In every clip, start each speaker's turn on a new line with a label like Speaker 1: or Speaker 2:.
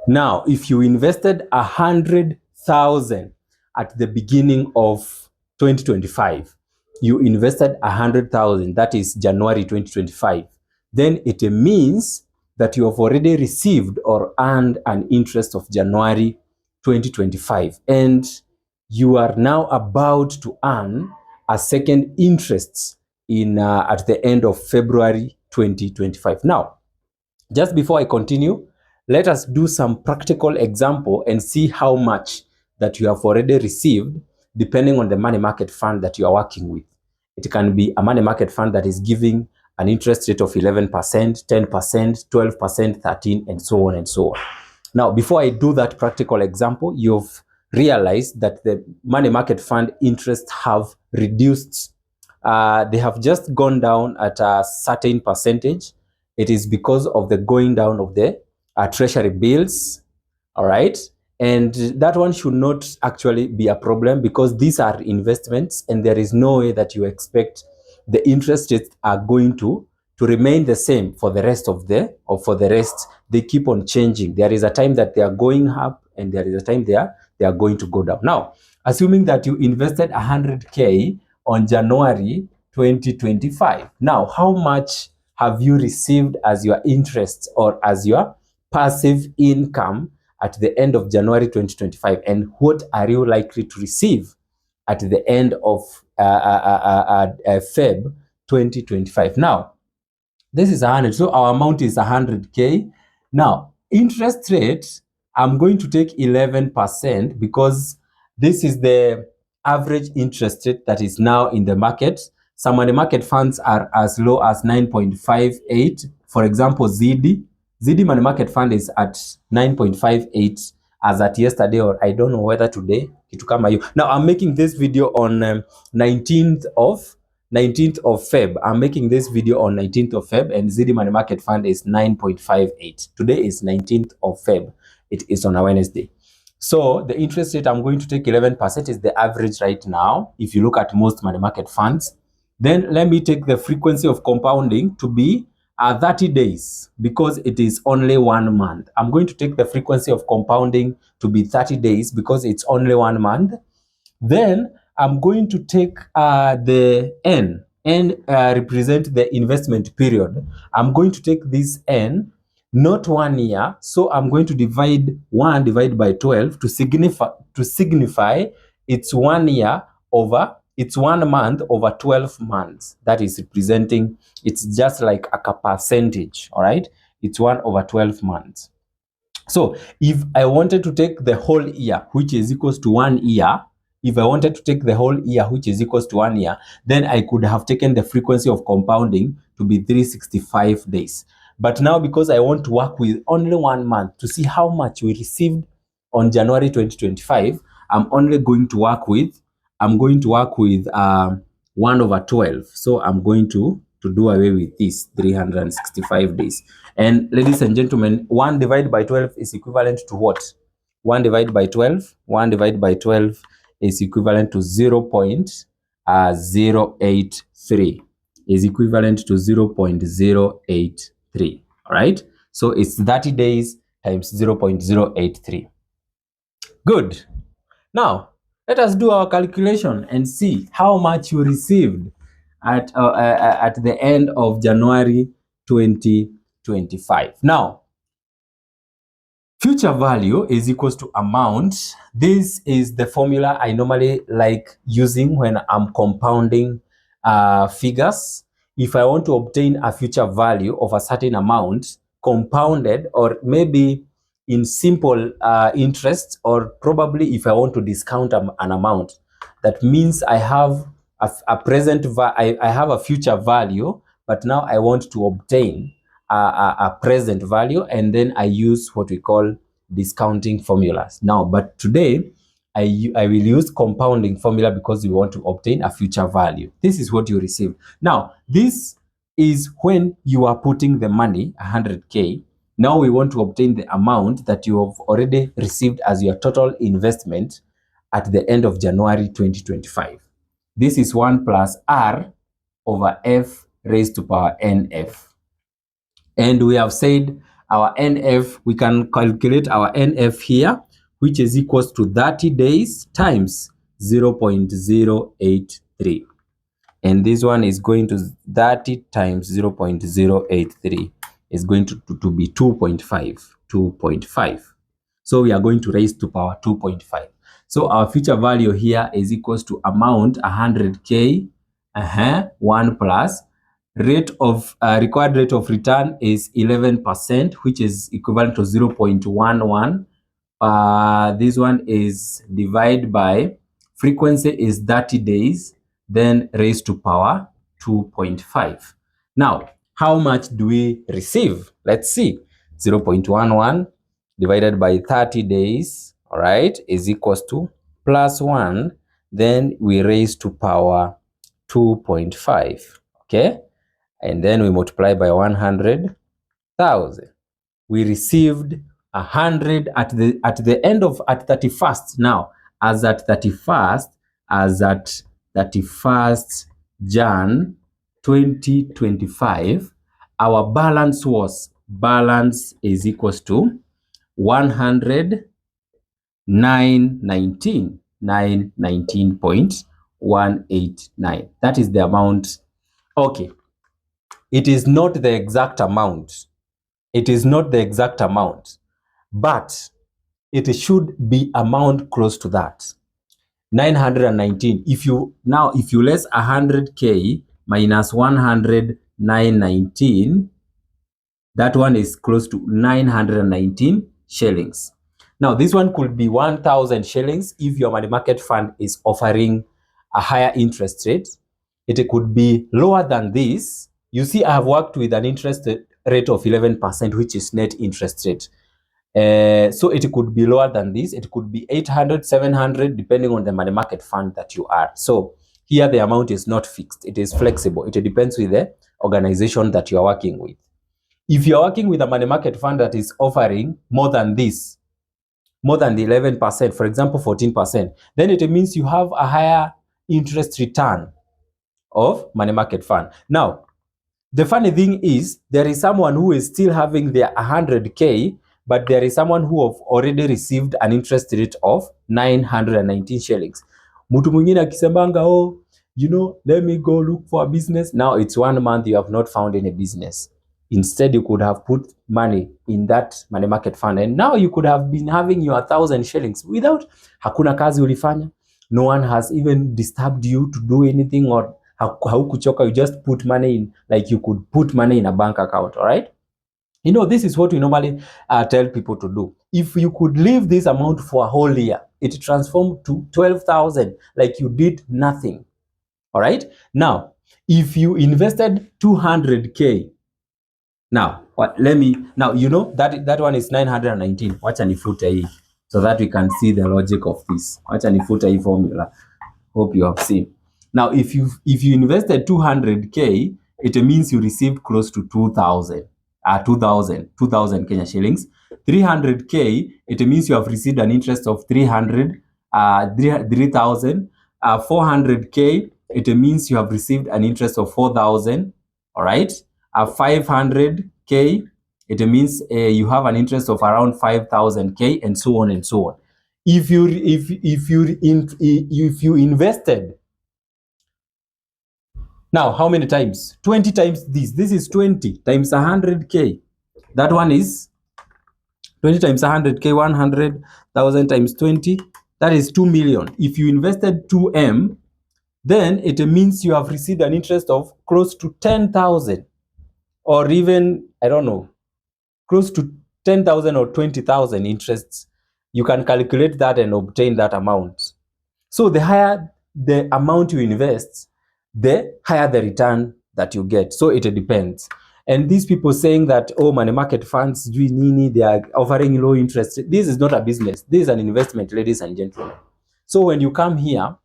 Speaker 1: Now, if you invested 100,000 at the beginning of 2025, you invested 100,000, that is January 2025, then it means that you have already received or earned an interest of January 2025, and you are now about to earn a second interest in at the end of February 2025. Now, just before I continue, let us do some practical example and see how much that you have already received depending on the money market fund that you are working with. It can be a money market fund that is giving an interest rate of 11%, 10%, 12%, 13%, and so on and so on. Now, before I do that practical example, you've realized that the money market fund interests have reduced. They have just gone down at a certain percentage. It is because of the going down of the treasury bills. All right. And that one should not actually be a problem because these are investments and there is no way that you expect the interest rates are going to remain the same for the rest of the, or for the rest, they keep on changing. There is a time that they are going up and there is a time they are going to go down. Now, assuming that you invested 100K on January 2025. Now, how much have you received as your interest or as your passive income at the end of January 2025? And what are you likely to receive at the end of Feb 2025? Now, this is 100. So our amount is 100K. Now, interest rate, I'm going to take 11% because this is the average interest rate that is now in the market. Some money market funds are as low as 9.58. For example, ZD money market fund is at 9.58 as at yesterday, or I don't know whether today. Now, I'm making this video on 19th of Feb. I'm making this video on 19th of Feb, and ZD Money Market Fund is 9.58. Today is 19th of Feb. It is on a Wednesday. So the interest rate I'm going to take 11% is the average right now. If you look at most money market funds, then let me take the frequency of compounding to be 30 days because it is only 1 month. I'm going to take the frequency of compounding to be 30 days because it's only 1 month. Then I'm going to take the N. N represent the investment period. I'm going to take this N, not 1 year. So I'm going to divide 1 divided by 12 to signify it's 1 year over, it's 1 month over 12 months. That is representing, it's just like a percentage, all right? It's 1 over 12 months. So if I wanted to take the whole year, which is equals to 1 year, if I wanted to take the whole year, which is equals to 1 year, then I could have taken the frequency of compounding to be 365 days. But now, because I want to work with only 1 month to see how much we received on January 2025, I'm going to work with 1 over 12. So I'm going to do away with this 365 days. And ladies and gentlemen, 1 divided by 12 is equivalent to what? 1 divided by 12, 1 divided by 12 is equivalent to 0.083, is equivalent to 0.083, all right? So it's 30 days times 0.083. Good. Now, let us do our calculation and see how much you received at the end of January 2025. Now, future value is equals to amount. This is the formula I normally like using when I'm compounding figures. If I want to obtain a future value of a certain amount compounded, or maybe in simple interest, or probably if I want to discount an amount, that means I have I have a future value, but now I want to obtain a present value, and then I use what we call discounting formulas. Now, but today I will use compounding formula because we want to obtain a future value. This is what you receive. Now, this is when you are putting the money, 100K. Now we want to obtain the amount that you have already received as your total investment at the end of January 2025. This is 1 plus R over F raised to power NF. And we have said our NF, we can calculate our NF here, which is equals to 30 days times 0.083. And this one is going to 30 times 0.083 is going to be 2.5. So we are going to raise to power 2.5. So our future value here is equals to amount 100K, 1 plus rate of required rate of return is 11%, which is equivalent to 0.11. This one is divided by frequency is 30 days, then raised to power 2.5. Now, how much do we receive? Let's see. 0.11 divided by 30 days, all right, is equals to plus 1. Then we raise to power 2.5, okay? And then we multiply by 100,000. We received 100 at the end of at 31st. Now, as at 31st Jan 2025, our balance is equals to 919.189. That is the amount. Okay. It is not the exact amount. It is not the exact amount, but it should be amount close to that. 919. If you less 100K minus 109.19, that one is close to 919 shillings. Now, this one could be 1,000 shillings if your money market fund is offering a higher interest rate. It could be lower than this. You see, I have worked with an interest rate of 11%, which is net interest rate. So it could be lower than this. It could be 800, 700, depending on the money market fund that you are. So here the amount is not fixed. It is flexible. It depends with the organization that you are working with. If you are working with a money market fund that is offering more than this, more than the 11%, for example, 14%, then it means you have a higher interest return of money market fund. Now, the funny thing is, there is someone who is still having their 100K, but there is someone who have already received an interest rate of 919 shillings. Mtu mwingine akisemanga, oh, let me go look for a business. Now it's 1 month, you have not found any business. Instead, you could have put money in that money market fund, and now you could have been having your 1,000 shillings without hakuna kazi ulifanya. No one has even disturbed you to do anything, or haukuchoka, you just put money in, like you could put money in a bank account, all right? This is what we normally tell people to do. If you could leave this amount for a whole year, it transformed to 12,000, like you did nothing, all right? Now, if you invested 200K, now, that one is 919. Wacha nifute hii, so that we can see the logic of this. Wacha nifute hii formula. Hope you have seen. Now, if you invested 200K, it means you received close to 2,000 Kenya shillings. 300K, it means you have received an interest of 3,000. 400K, it means you have received an interest of 4,000. All right. 500K, it means you have an interest of around 5,000K, and so on and so on. If you invested, now how many times? 20 times this. This is 20 times 100K. That one is 20 times 100K, 100,000 times 20. That is 2 million. If you invested 2M, then it means you have received an interest of close to 10,000. Or even, I don't know, close to 10,000 or 20,000 interests. You can calculate that and obtain that amount. So the higher the amount you invest, the higher the return that you get. So it depends. And these people saying that, oh, money market funds, they are offering low interest. This is not a business. This is an investment, ladies and gentlemen. So when you come here,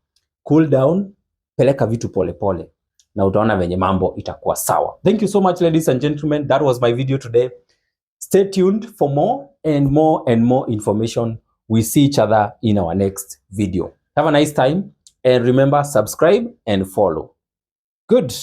Speaker 1: cool down, peleka vitu pole pole. Na utaona venye mambo itakuwa sawa. Thank you so much, ladies and gentlemen. That was my video today. Stay tuned for more and more and more information. We see each other in our next video. Have a nice time, and remember, subscribe and follow. Good.